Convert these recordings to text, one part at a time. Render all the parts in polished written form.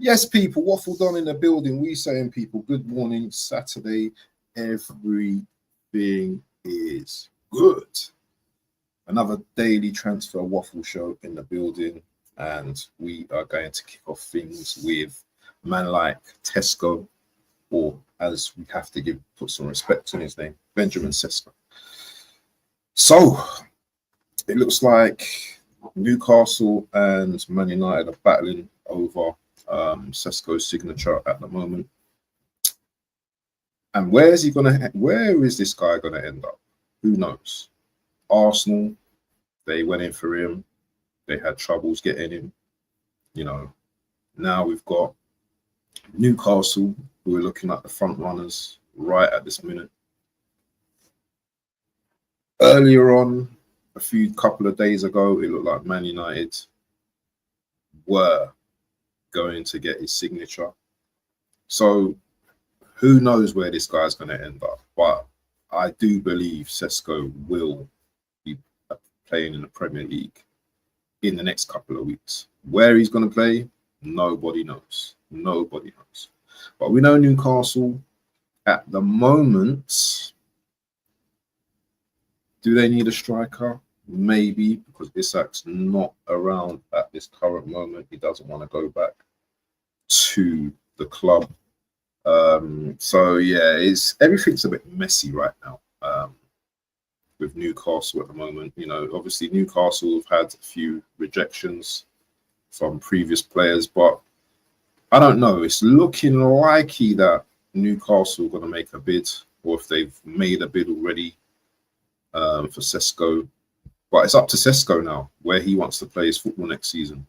Yes, people, Waffle done in the building. We saying, people, good morning. Saturday, everything is good. Another daily transfer Waffle show in the building, and we are going to kick off things with a man like Sesko, or as we have to put some respect on his name, Benjamin Sesko. So it looks like Newcastle and Man United are battling over Sesko's signature at the moment. And where is this guy gonna end up? Who knows? Arsenal, they went in for him. They had troubles getting him. You know, now we've got Newcastle, who are looking at the front runners right at this minute. Earlier on, couple of days ago, it looked like Man United were going to get his signature. So who knows where this guy's going to end up? But I do believe Sesko will be playing in the Premier League in the next couple of weeks. Where he's going to play, nobody knows. Nobody knows. But we know Newcastle at the moment. Do they need a striker? Maybe, because Isak's not around at this current moment. He doesn't want to go back to the club. So yeah, everything's a bit messy right now with Newcastle at the moment. You know, obviously Newcastle have had a few rejections from previous players, but I don't know. It's looking likely that Newcastle are going to make a bid, or if they've made a bid already for Sesko. But it's up to Sesko now where he wants to play his football next season.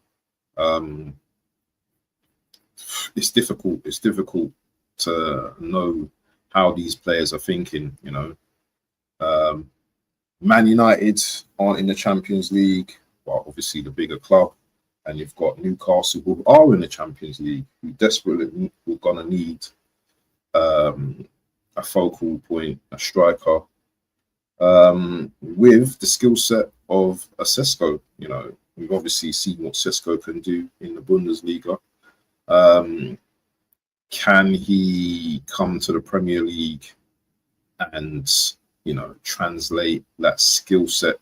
It's difficult. It's difficult to know how these players are thinking. You know, Man United aren't in the Champions League. Well, obviously the bigger club, and you've got Newcastle who are in the Champions League, who desperately are gonna need a focal point, a striker. With the skill set of a Sesko. You know, we've obviously seen what Sesko can do in the Bundesliga. Can he come to the Premier League and, you know, translate that skill set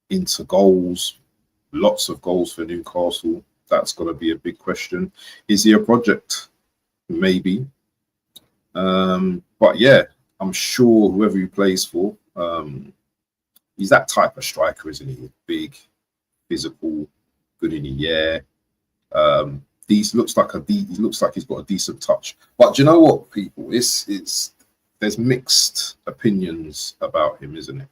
into goals? Lots of goals for Newcastle. That's going to be a big question. Is he a project? Maybe. But yeah, I'm sure whoever he plays for, he's that type of striker, isn't he? Big, physical, good in the air. He looks like he's got a decent touch. But do you know what, people? There's mixed opinions about him, isn't it?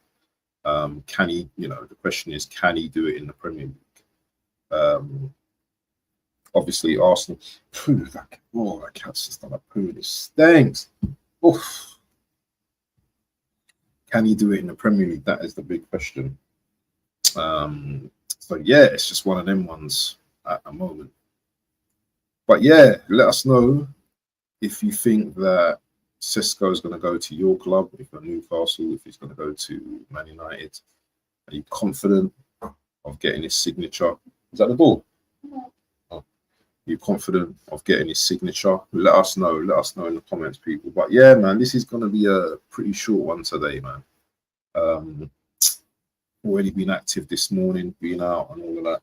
Can he? You know, the question is, can he do it in the Premier League? Obviously, Arsenal. That cat's just done a poo. It stinks. Oof. Can he do it in the Premier League? That is the big question. So yeah, it's just one of them ones at the moment. But yeah, let us know if you think that Sesko is going to go to your club, if you're Newcastle, if he's going to go to Man United. Are you confident of getting his signature? Is that the ball? Oh. Are you confident of getting his signature? Let us know. Let us know in the comments, people. But yeah, man, this is going to be a pretty short one today, man. Already been active this morning, been out and all of that.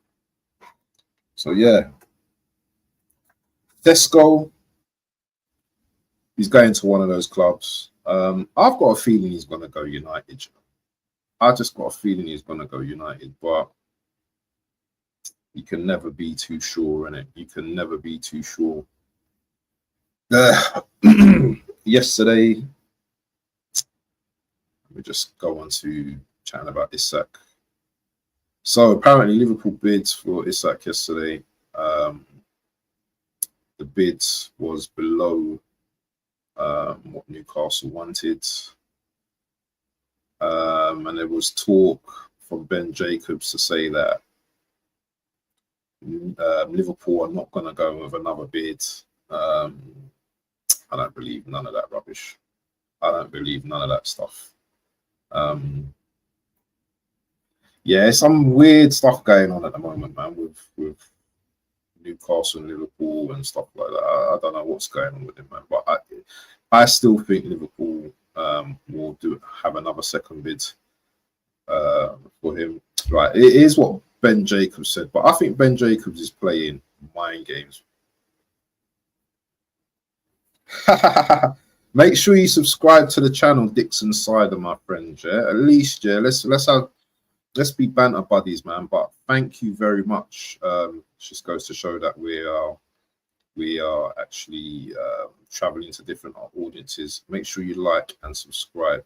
So yeah, Sesko, he's going to one of those clubs. I've got a feeling he's going to go United. I just got a feeling he's going to go United, but you can never be too sure, innit? You can never be too sure. Yesterday, we just go on to chatting about Isak. So apparently Liverpool bid for Isak yesterday. The bid was below what Newcastle wanted. And there was talk from Ben Jacobs to say that Liverpool are not going to go with another bid. I don't believe none of that rubbish. I don't believe none of that stuff. Yeah, some weird stuff going on at the moment, man, with Newcastle and Liverpool and stuff like that. I don't know what's going on with him, man. But I still think Liverpool will have another second bid for him. Right, it is what Ben Jacobs said, but I think Ben Jacobs is playing mind games. Make sure you subscribe to the channel, Dixon Cider, my friends. Yeah, at least, yeah. Let's be banter buddies, man. But thank you very much. Just goes to show that we are actually traveling to different audiences. Make sure you like and subscribe.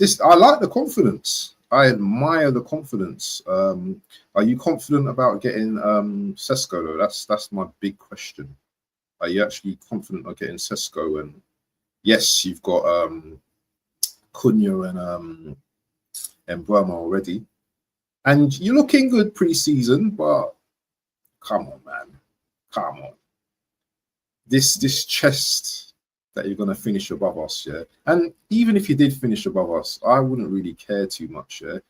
I like the confidence. I admire the confidence. Are you confident about getting Sesko though? That's my big question. Are you actually confident of getting Sesko? And yes, you've got Cunha and Burma already, and you're looking good pre-season. But come on, man, come on. This chest that you're going to finish above us, yeah. And even if you did finish above us, I wouldn't really care too much, yeah.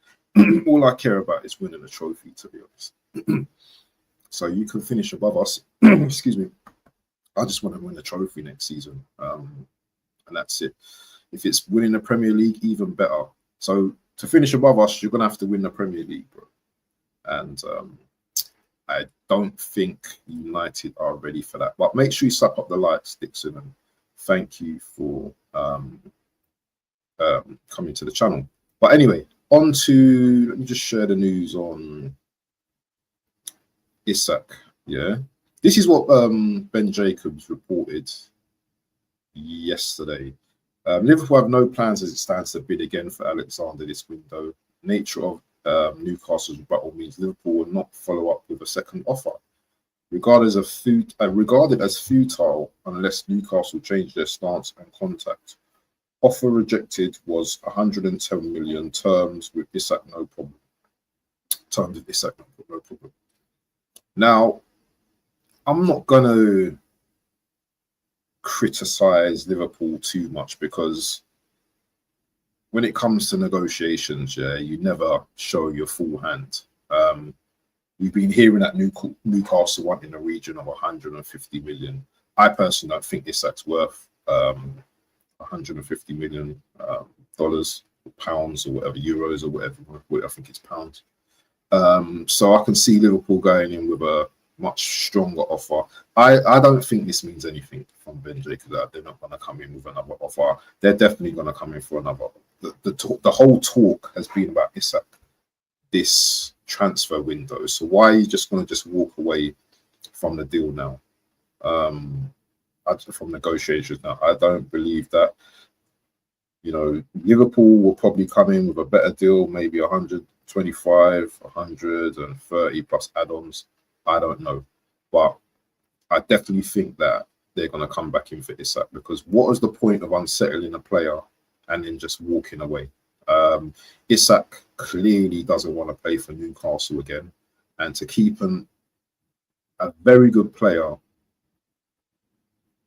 All I care about is winning a trophy, to be honest. So you can finish above us. Excuse me. I just want to win a trophy next season, and that's it. If it's winning the Premier League, even better. So to finish above us, you're going to have to win the Premier League, bro. And I don't think United are ready for that. But make sure you suck up the likes, Dixon, and thank you for coming to the channel. But anyway, let me just share the news on Isak. Yeah, this is what Ben Jacobs reported yesterday. Liverpool have no plans as it stands to bid again for Alexander this window. Nature of Newcastle's rebuttal means Liverpool will not follow up with a second offer, regarded as futile unless Newcastle change their stance and contact. Offer rejected was 110 million, terms with Isak no problem. No problem. Now, I'm not gonna criticize Liverpool too much because when it comes to negotiations, yeah, you never show your full hand. We've been hearing that Newcastle want in the region of 150 million. I personally don't think Isak's worth 150 million dollars, pounds, or whatever, euros, or whatever. I think it's pounds. So I can see Liverpool going in with a much stronger offer. I don't think this means anything from Ben Jacobs. They're not going to come in with another offer. They're definitely going to come in for another. The whole talk has been about Isak this transfer window. So why are you just going to walk away from the deal now? From negotiations now, I don't believe that. You know, Liverpool will probably come in with a better deal, maybe 125, 130 plus add-ons. I don't know, but I definitely think that they're going to come back in for Isak, because what is the point of unsettling a player and then just walking away? Isak clearly doesn't want to play for Newcastle again, and to keep a very good player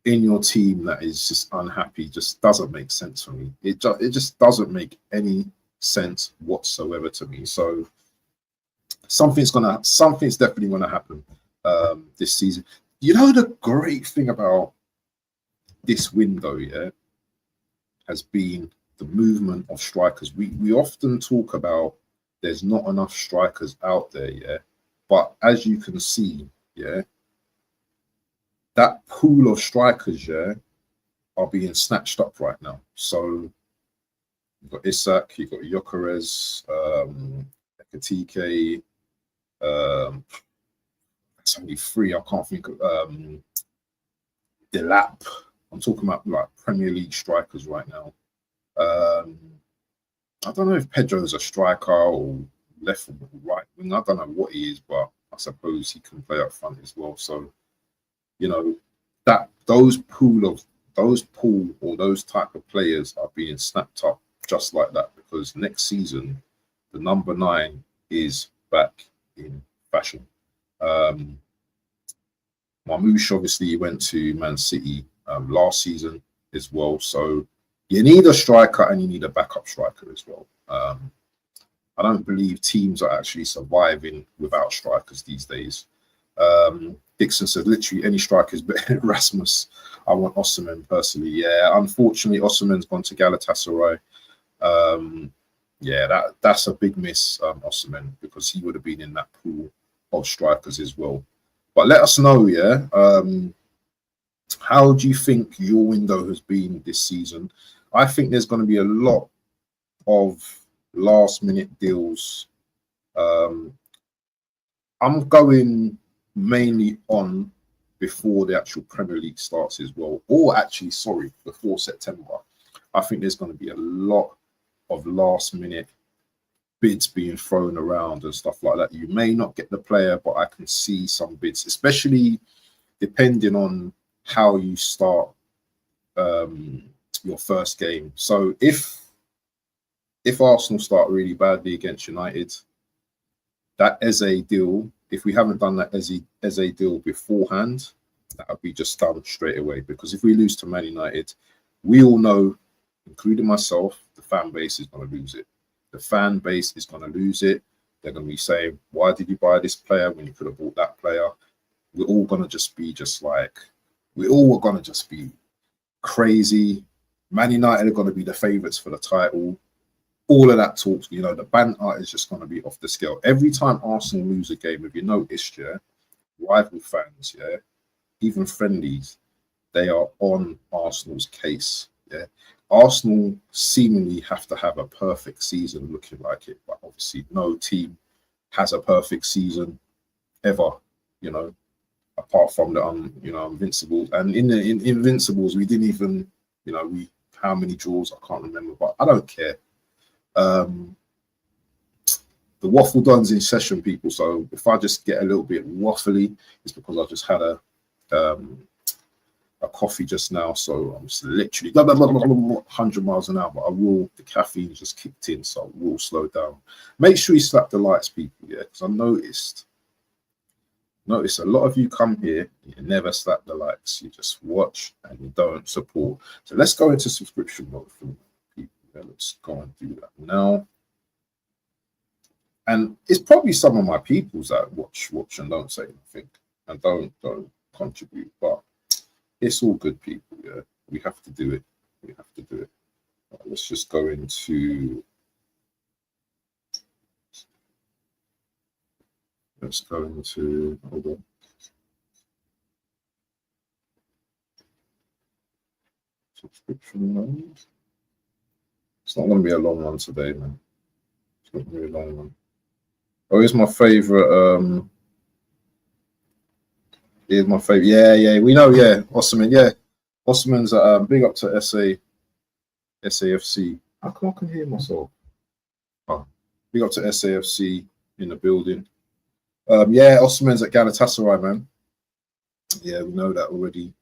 in your team that is just unhappy just doesn't make sense for me. It just doesn't make any sense whatsoever to me. So something's definitely gonna happen this season. You know, the great thing about this window, yeah, has been the movement of strikers. We often talk about there's not enough strikers out there, yeah, but as you can see, yeah, that pool of strikers, yeah, are being snatched up right now. So you've got Isak, you've got Gyökeres, Ekitike, that's only three. I can't think of Delap. I'm talking about like Premier League strikers right now. I don't know if Pedro's a striker or left or right wing. I don't know what he is, but I suppose he can play up front as well. So, you know, that those type of players are being snapped up just like that, because next season the number 9 is back in fashion. Marmoush obviously went to Man City last season as well, so you need a striker and you need a backup striker as well. I don't believe teams are actually surviving without strikers these days. Dixon said, literally any striker is better than Rasmus. I want Osimhen personally. Yeah, unfortunately, Osimhen's gone to Galatasaray. Yeah, that's a big miss, Osimhen, because he would have been in that pool of strikers as well. But let us know, yeah. How do you think your window has been this season? I think there's going to be a lot of last-minute deals. I'm going mainly on before the actual Premier League starts as well, or actually, sorry, before September. I think there's going to be a lot of last-minute bids being thrown around and stuff like that. You may not get the player, but I can see some bids, especially depending on how you start your first game. So if Arsenal start really badly against United, that Eze deal, if we haven't done that Eze deal beforehand, that would be just done straight away. Because if we lose to Man United, we all know, including myself, the fan base is going to lose it. The fan base is going to lose it. They're going to be saying, why did you buy this player when you could have bought that player? We're all going to just be we all are going to just be crazy. Man United are going to be the favourites for the title. All of that talk, the banter is just going to be off the scale. Every time Arsenal lose a game, if you noticed, yeah, rival fans, yeah, even friendlies, they are on Arsenal's case. Yeah, Arsenal seemingly have to have a perfect season looking like it, but obviously no team has a perfect season ever, apart from the Invincibles. And in the Invincibles, we didn't even, how many draws, I can't remember, but I don't care. The Waffle Don's in session, people. So if I just get a little bit waffly, it's because I just had a coffee just now. So I'm just literally 100 miles an hour, but the caffeine just kicked in, so I will slow down. Make sure you slap the likes, people, yeah, because I noticed a lot of you come here, you never slap the likes, you just watch and you don't support. So let's go into subscription mode for people. Yeah, let's go and do that now. And it's probably some of my peoples that watch and don't say anything and don't contribute, but it's all good, people. Yeah, we have to do it. Right, let's just go into. Hold on. Subscription mode. It's not going to be a long one today, man. It's not going to be a long one. Oh, here's my favorite. Here's my favorite. Yeah, we know. Yeah, Osimhen. Yeah, Osimhen's big up to SAFC. How come I can hear myself? Oh, big up to SAFC in the building. Yeah, Osimhen's at Galatasaray, man. Yeah, we know that already.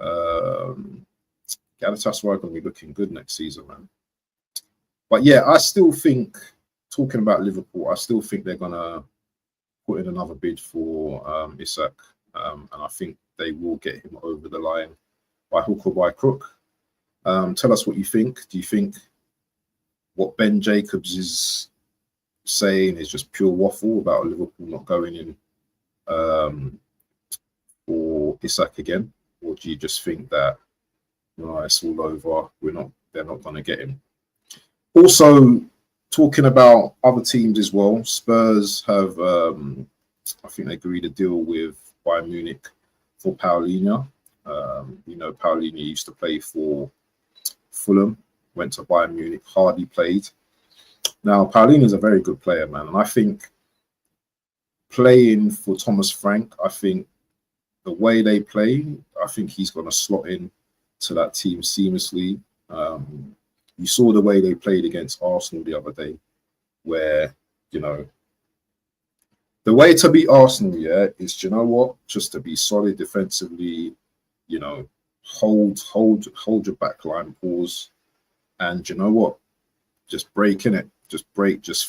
Galatasaray are going to be looking good next season, man. But yeah, I still think, talking about Liverpool, I still think they're going to put in another bid for Isak. And I think they will get him over the line by hook or by crook. Tell us what you think. Do you think what Ben Jacobs is saying is just pure waffle about Liverpool not going in for Isak again? Or do you just think that, it's all over, they're not going to get him? Also, talking about other teams as well, Spurs have, I think they agreed a deal with Bayern Munich for Paulinho. Paulinho used to play for Fulham, went to Bayern Munich, hardly played. Now, Paulinho is a very good player, man. And I think playing for Thomas Frank, I think the way they play, I think he's going to slot in to that team seamlessly. You saw the way they played against Arsenal the other day, where, the way to beat Arsenal, yeah, is, just to be solid defensively, hold your back line, pause, and just break in it, just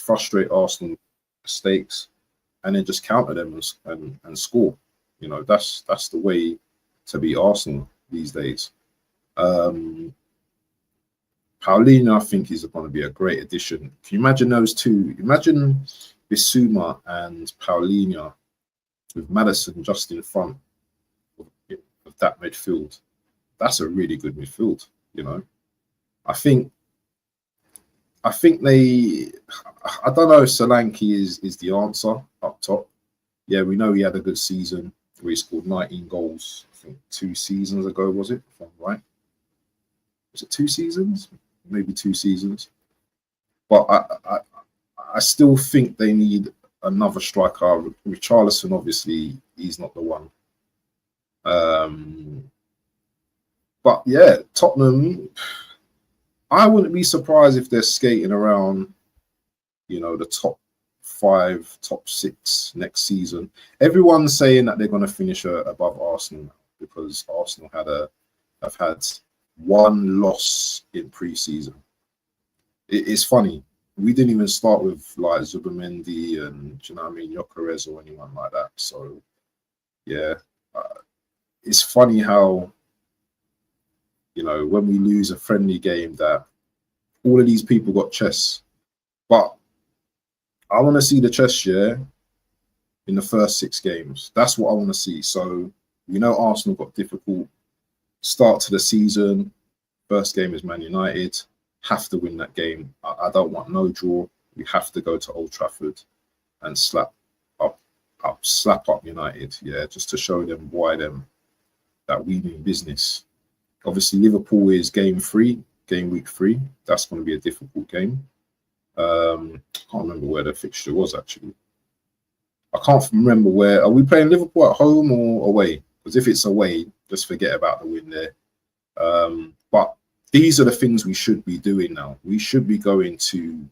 frustrate Arsenal mistakes, and then just counter them and score. That's the way to beat Arsenal these days. Paulinho, I think, is going to be a great addition. Can you imagine those two? Imagine Bissouma and Paulinho with Maddison just in front of that midfield. That's a really good midfield, you know. I think they, I don't know if Solanke is the answer up top. Yeah, we know he had a good season where he scored 19 goals, I think 2 seasons ago, was it? If I'm right. Was it 2 seasons? Maybe 2 seasons. But I still think they need another striker. Richarlison, obviously, he's not the one. But yeah, Tottenham, I wouldn't be surprised if they're skating around, you know, the top 5, top 6 next season. Everyone's saying that they're going to finish above Arsenal because Arsenal have had 1 loss in pre-season. It's funny. We didn't even start with like Zubimendi and, you know what I mean, Gyökeres or anyone like that. So, yeah, it's funny how, you know, when we lose a friendly game that all of these people got chests. But I want to see the chest share in the first 6 games. That's what I want to see. So, you know, Arsenal got difficult start to the season. First game is Man United. Have to win that game. I don't want no draw. We have to go to Old Trafford and slap up United. Yeah, just to show them that we mean business. Obviously, Liverpool is game week 3. That's going to be a difficult game. I can't remember where the fixture was actually. I can't remember where. Are we playing Liverpool at home or away? Because if it's away, just forget about the win there. But these are the things we should be doing now. We should be going to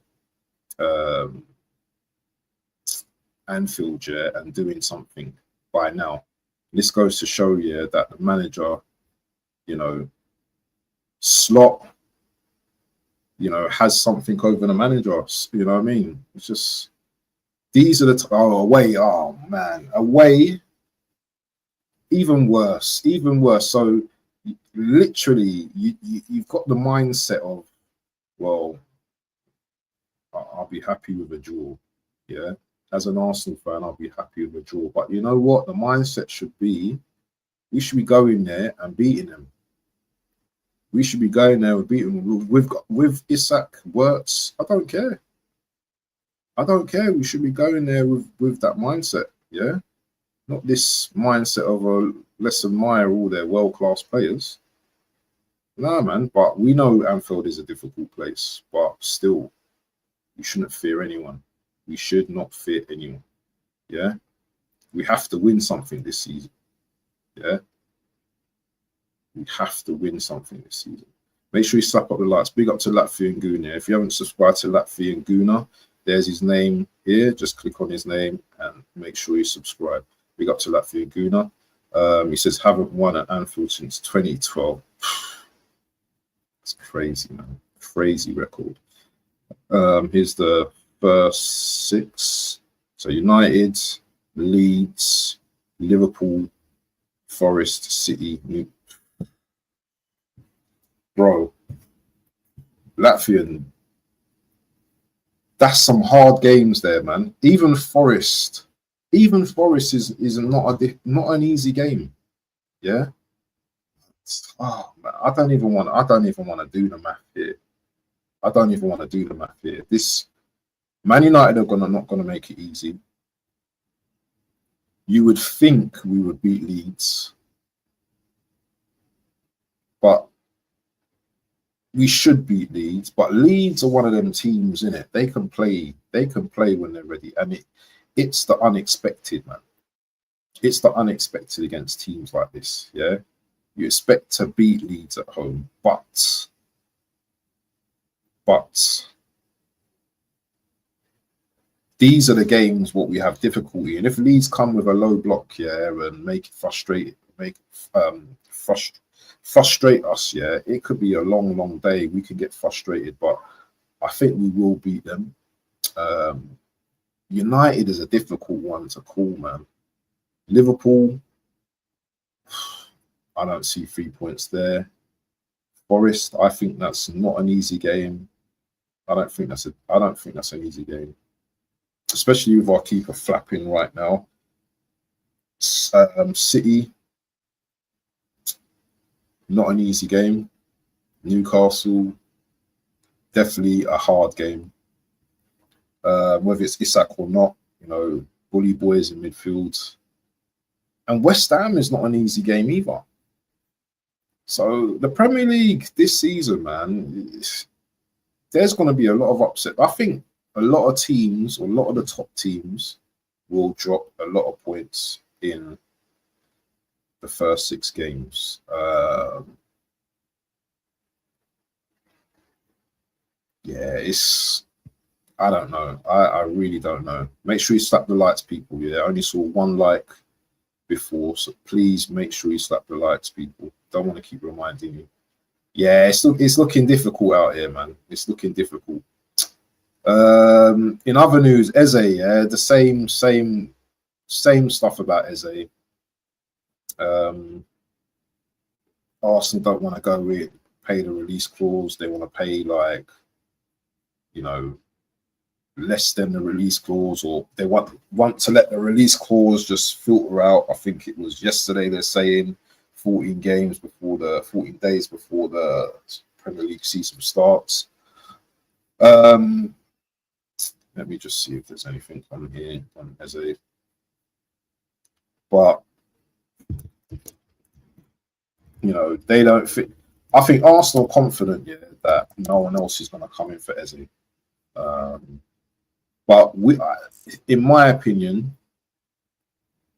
Anfield, yeah, and doing something by now. This goes to show, yeah, that the manager, you know, Slot, you know, has something over the manager. You know what I mean? It's just, these are the away. Oh man, away. Even worse. So literally, you've got the mindset of, well, I'll be happy with a draw. Yeah, as an Arsenal fan, I'll be happy with a draw. But you know what? The mindset should be, we should be going there and beating them. We should be going there and beating them. With Isak, Wirtz, I don't care. We should be going there with that mindset. Yeah, not this mindset of let's admire all their world-class players. No, man. But we know Anfield is a difficult place, but still, we shouldn't fear anyone. We should not fear anyone. Yeah, we have to win something this season. Yeah, we have to win something this season. Make sure you slap up the lights. Big up to Latvian Guna. If you haven't subscribed to Latvian Guna, there's his name here. Just click on his name and make sure you subscribe. Big up to Latvian Guna. He says, haven't won at Anfield since 2012. It's crazy, man. Crazy record. Here's the first 6. So United, Leeds, Liverpool, Forest, City. Bro, Latvian, that's some hard games there, man. Even Forest is not an easy game. Yeah. Oh man, I don't even want to do the math here. This Man United are not gonna make it easy. You would think we would beat Leeds, but we should beat Leeds. But Leeds are one of them teams, innit? They can play when they're ready, and it's the unexpected, man. It's the unexpected against teams like this. Yeah, you expect to beat Leeds at home, but these are the games what we have difficulty. And if Leeds come with a low block, yeah, and make it frustrate us, yeah, it could be a long day. We could get frustrated, but I think we will beat them. United is a difficult one to call, man. Liverpool, I don't see 3 points there. Forest, I think that's not an easy game. I don't think that's an easy game, especially with our keeper flapping right now. City, not an easy game. Newcastle, definitely a hard game. Whether it's Isak or not, bully boys in midfield. And West Ham is not an easy game either. So the Premier League this season, man, there's going to be a lot of upset. I think a lot of teams, or a lot of the top teams, will drop a lot of points in the first 6 games. I don't know. I really don't know. Make sure you slap the likes, people. Yeah, I only saw 1 like before, so please make sure you slap the likes, people. Don't want to keep reminding you. Yeah, it's looking difficult out here, man. It's looking difficult. In other news, Eze, yeah, the same stuff about Eze. Arsenal don't want to go with pay the release clause. They want to pay less than the release clause, or they want to let the release clause just filter out. I think it was yesterday they're saying 14 days before the Premier League season starts. Let me just see if there's anything on here on Eze. But they don't fit. I think Arsenal are confident, that no one else is going to come in for Eze. But in my opinion,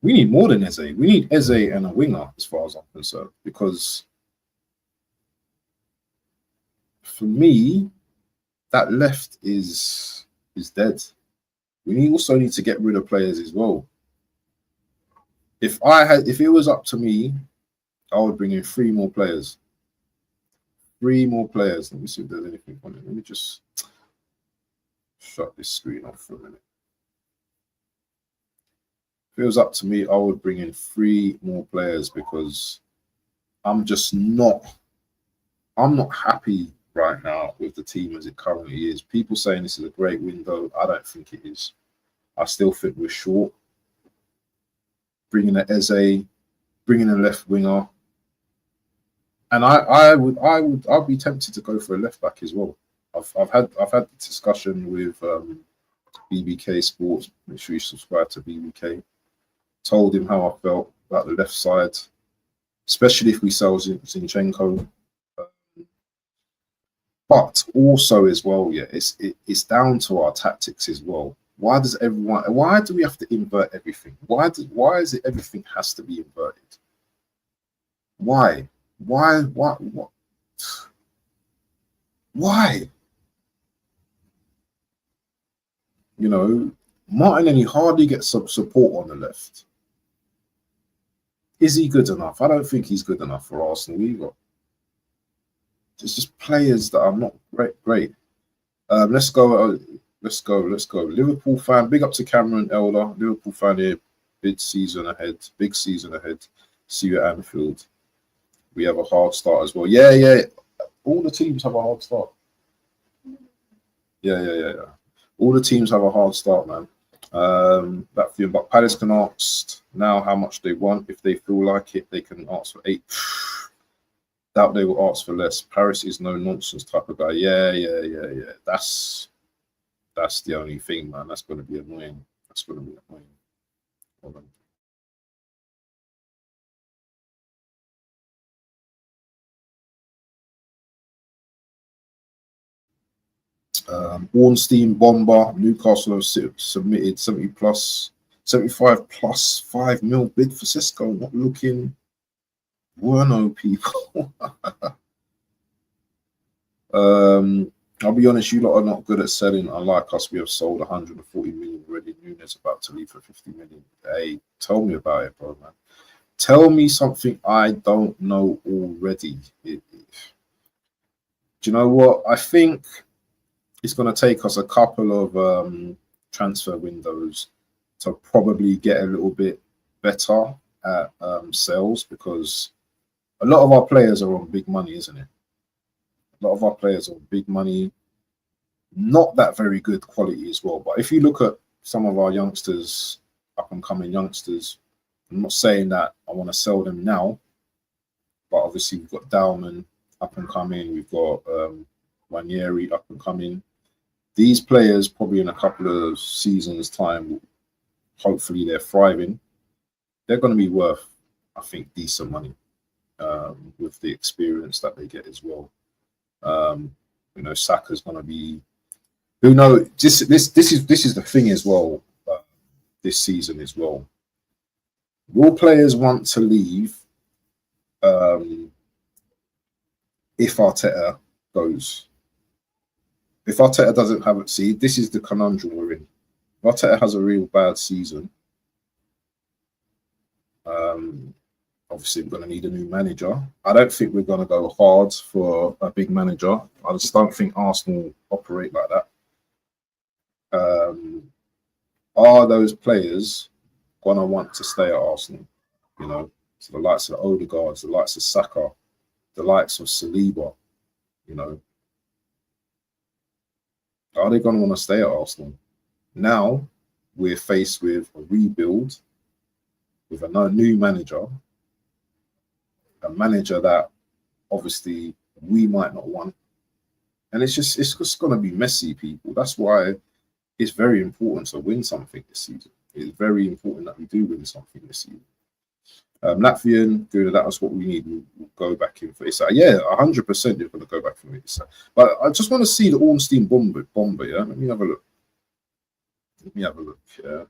we need more than Eze. We need Eze and a winger, as far as I'm concerned, because for me, that left is dead. We also need to get rid of players as well. If it was up to me, I would bring in 3 more players. 3 more players. Let me see if there's anything on it. Let me just shut this screen off for a minute. If it was up to me, I would bring in 3 more players, because I'm not happy right now with the team as it currently is. People saying this is a great window. I don't think it is. I still think we're short. Bringing an Eze, bringing a left winger, and I'd be tempted to go for a left back as well. I've had the discussion with BBK Sports. Make sure you subscribe to BBK. Told him how I felt about the left side, especially if we sell Zinchenko. But also as well, it's down to our tactics as well. Why do we have to invert everything? Why is it everything has to be inverted? Why? What? Why? Martinelli hardly gets some support on the left. Is he good enough? I don't think he's good enough for Arsenal either. There's just players that are not great. Let's go. Liverpool fan, big up to Cameron Elder. Liverpool fan here, big season ahead. See you at Anfield. We have a hard start as well. Yeah. All the teams have a hard start. Yeah. All the teams have a hard start, man. But Palace can ask now how much they want. If they feel like it, they can ask for 8. Doubt they will ask for less. Paris is no nonsense type of guy. Yeah. That's the only thing, man. That's going to be annoying. Hold on. Ornstein Bomber, Newcastle have submitted 75 plus 5 mil bid for Sesko. Not looking bueno, people. I'll be honest, you lot are not good at selling. Unlike us, we have sold 140 million already. Nunes about to leave for 50 million. Hey, tell me about it, bro, man. Tell me something I don't know already. Do you know what? I think it's going to take us a couple of transfer windows to probably get a little bit better at sales, because a lot of our players are on big money, isn't it? A lot of our players are on big money, not that very good quality as well. But if you look at some of our youngsters, up and coming youngsters, I'm not saying that I want to sell them now, but obviously we've got Dowman up and coming. We've got Wanyeri up and coming. These players probably in a couple of seasons' time, hopefully they're thriving. They're going to be worth, I think, decent money with the experience that they get as well. You know, Saka's going to be. Who knows? This is the thing as well. This season as well. Will players want to leave if Arteta goes? If Arteta doesn't have it, see, this is the conundrum we're in. If Arteta has a real bad season, obviously we're going to need a new manager. I don't think we're going to go hard for a big manager. I just don't think Arsenal operate like that. Are those players going to want to stay at Arsenal? You know, so the likes of the Odegaards, the likes of Saka, the likes of Saliba, you know, are they going to want to stay at Arsenal? Now we're faced with a rebuild, with a new manager, a manager that obviously we might not want. And it's just going to be messy, people. That's why it's very important to win something this season. It's very important that we do win something this season. Latvian, good. That was what we need. We'll go back in for Isak. Yeah, 100% you're going to go back for Isak. But I just want to see the Ornstein bomber. Yeah, let me have a look. Yeah,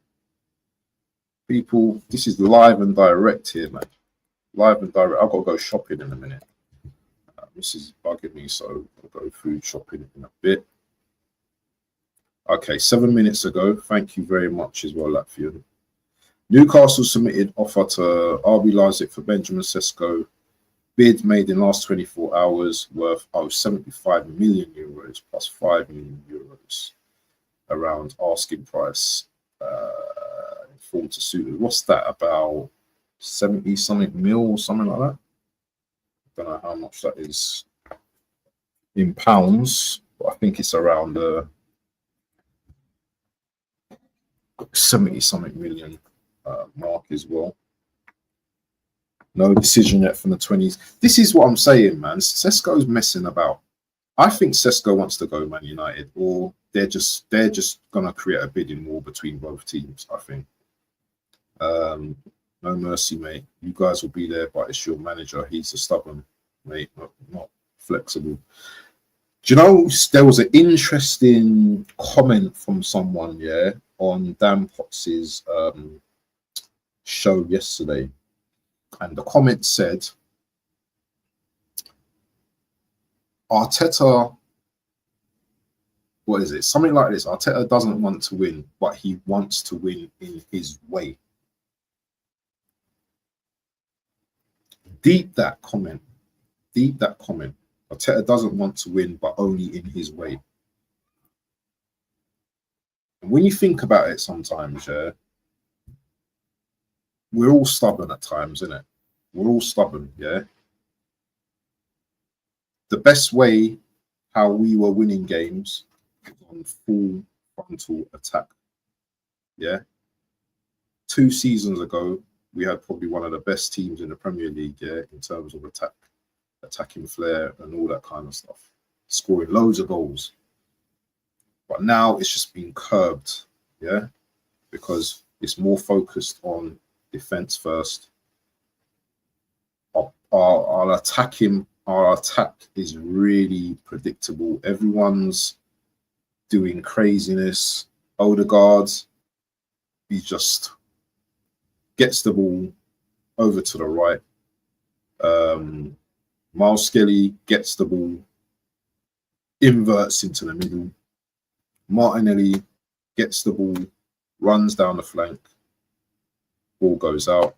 people, this is live and direct here, man. Live and direct. I've got to go shopping in a minute. This is bugging me, so I'll go food shopping in a bit. Okay, 7 minutes ago. Thank you very much as well, Latvian. Newcastle submitted offer to RB Leipzig for Benjamin Sesko. Bid made in last 24 hours worth 75 million euros plus 5 million euros around asking price. Form to suit it. What's that, about 70 something mil or something like that? I don't know how much that is in pounds, but I think it's around the 70 something million mark as well. No decision yet from the 20s. This is what I'm saying, man. Sesko's messing about. I think Sesko wants to go Man United, or they're just gonna create a bidding war between both teams. I think. No mercy, mate. You guys will be there, but it's your manager. He's a stubborn, mate, not flexible. Do you know there was an interesting comment from someone, yeah, on Dan Potts's show yesterday, and the comment said, Arteta, what is it? Something like this. Arteta doesn't want to win, but he wants to win in his way. Deep that comment. Arteta doesn't want to win, but only in his way. And when you think about it sometimes, yeah, we're all stubborn at times, isn't it? We're all stubborn, yeah? The best way how we were winning games was on full frontal attack, yeah? 2 seasons ago, we had probably one of the best teams in the Premier League, yeah, in terms of attacking flair and all that kind of stuff, scoring loads of goals. But now it's just been curbed, yeah, because it's more focused on defense first. Our attack is really predictable. Everyone's doing craziness. Odegaard, he just gets the ball over to the right. Miles Skelly gets the ball, inverts into the middle. Martinelli gets the ball, runs down the flank. Ball goes out.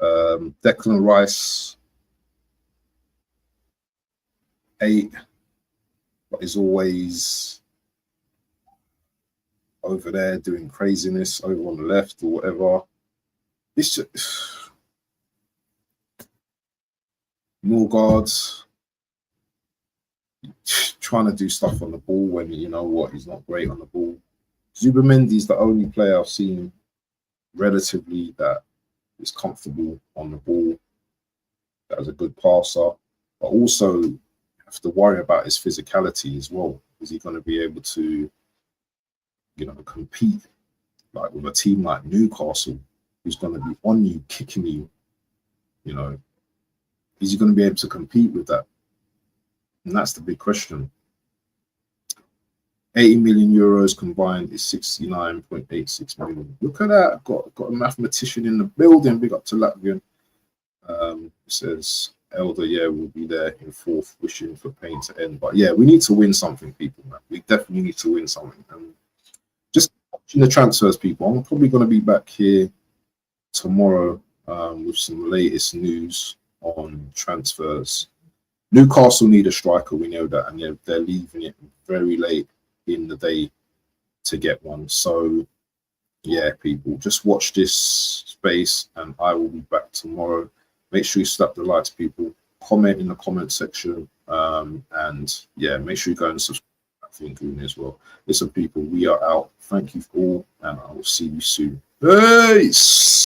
Declan Rice, 8, but is always over there doing craziness over on the left or whatever. It's just Norgard trying to do stuff on the ball when you know what, he's not great on the ball. Zubamendi's the only player I've seen relatively, that is comfortable on the ball, that is a good passer, but also you have to worry about his physicality as well. Is he going to be able to, compete like with a team like Newcastle, who's going to be on you, kicking you? Is he going to be able to compete with that? And that's the big question. 80 million euros combined is 69.86 million. Look at that. Got a mathematician in the building. Big up to Latvian. It says Elder, will be there in fourth, wishing for pain to end. But we need to win something, people, man. We definitely need to win something. And just watching the transfers, people. I'm probably going to be back here tomorrow with some latest news on transfers. Newcastle need a striker, we know that, and they're leaving it very late in the day to get one. So people, just watch this space, and I will be back tomorrow. Make sure you slap the likes, people. Comment in the comment section, and make sure you go and subscribe as well. Listen, people, we are out. Thank you all, and I will see you soon. Peace.